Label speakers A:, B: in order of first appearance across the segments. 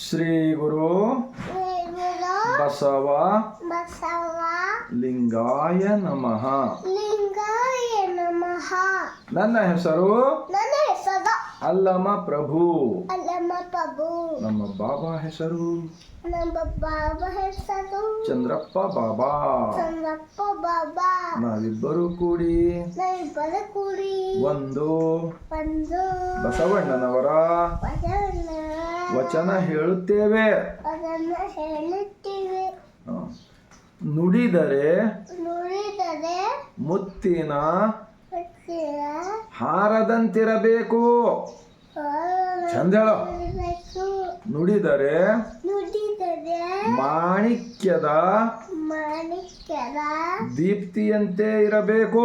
A: ಶ್ರೀ ಗುರು ಬಸವ ಲಿಂಗಾಯ ನಮಃ. ನನ್ನ ಹೆಸರು ಅಲ್ಲಮ ಪ್ರಭು. ನಮ್ಮ ಬಾಬಾ ಹೆಸರು ಚಂದ್ರಪ್ಪ ಬಾಬಾ. ನಾವಿಬ್ಬರು ಕೂಡಿ ಒಂದು ಬಸವಣ್ಣನವರ ವಚನ ಹೇಳುತ್ತೇವೆ. ನುಡಿದರೆ ಮುತ್ತಿನ ಹಾರದಂತಿರಬೇಕು. ಚಂದ ಹೇಳು. ನುಡಿದರೆ ಮಾಣಿಕ್ಯದ ದೀಪ್ತಿಯಂತೆ ಇರಬೇಕು.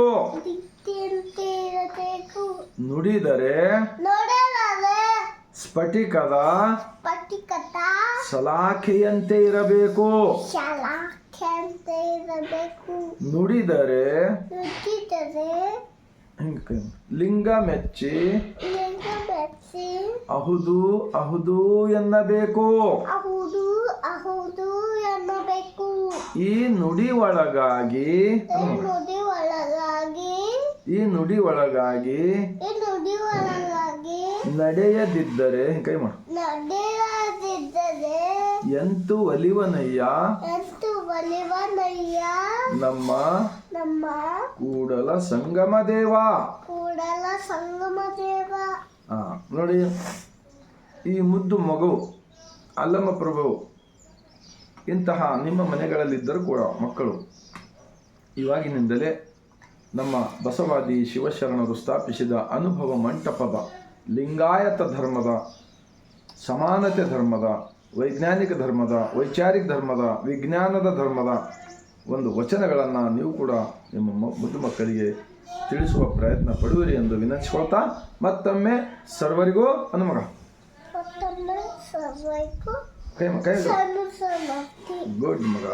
A: ನುಡಿದರೆ ಸ್ಫಟಿಕದ ಸಲಾಖೆಯಂತೆ ಇರಬೇಕು. ನುಡಿದರೆ ಲಿಂಗ ಮೆಚ್ಚಿ ಅಹುದು ಅಹುದು ಎನ್ನಬೇಕು. ಈ ನುಡಿ ಒಳಗಾಗಿ ನಡೆಯದಿದ್ದರೆ ಕೈ ಮಾಡು ಎಂತು ಒಲಿವನಯ್ಯ ನಮ್ಮ ಕೂಡಲ ಸಂಗಮ ದೇವ. ನೋಡಿ, ಈ ಮುದ್ದು ಮಗು ಅಲ್ಲಮ ಪ್ರಭು ಇಂತಹ ನಿಮ್ಮ ಮನೆಗಳಲ್ಲಿದ್ದರೂ ಕೂಡ ಮಕ್ಕಳು ಇವಾಗಿನಿಂದಲೇ ನಮ್ಮ ಬಸವಾದಿ ಶಿವಶರಣರು ಸ್ಥಾಪಿಸಿದ ಅನುಭವ ಮಂಟಪದ ಲಿಂಗಾಯತ ಧರ್ಮದ, ಸಮಾನತೆ ಧರ್ಮದ, ವೈಜ್ಞಾನಿಕ ಧರ್ಮದ, ವೈಚಾರಿಕ ಧರ್ಮದ, ವಿಜ್ಞಾನದ ಧರ್ಮದ ಒಂದು ವಚನಗಳನ್ನು ನೀವು ಕೂಡ ನಿಮ್ಮ ಮುದ್ದು ಮಕ್ಕಳಿಗೆ ತಿಳಿಸುವ ಪ್ರಯತ್ನ ಪಡುವಿರಿ ಎಂದು ವಿನಂತಿಸಿಕೊಳ್ತಾ ಮತ್ತೊಮ್ಮೆ ಸರ್ವರಿಗೂ ಹನುಮಗ ಗುಡ್ ಮಗ.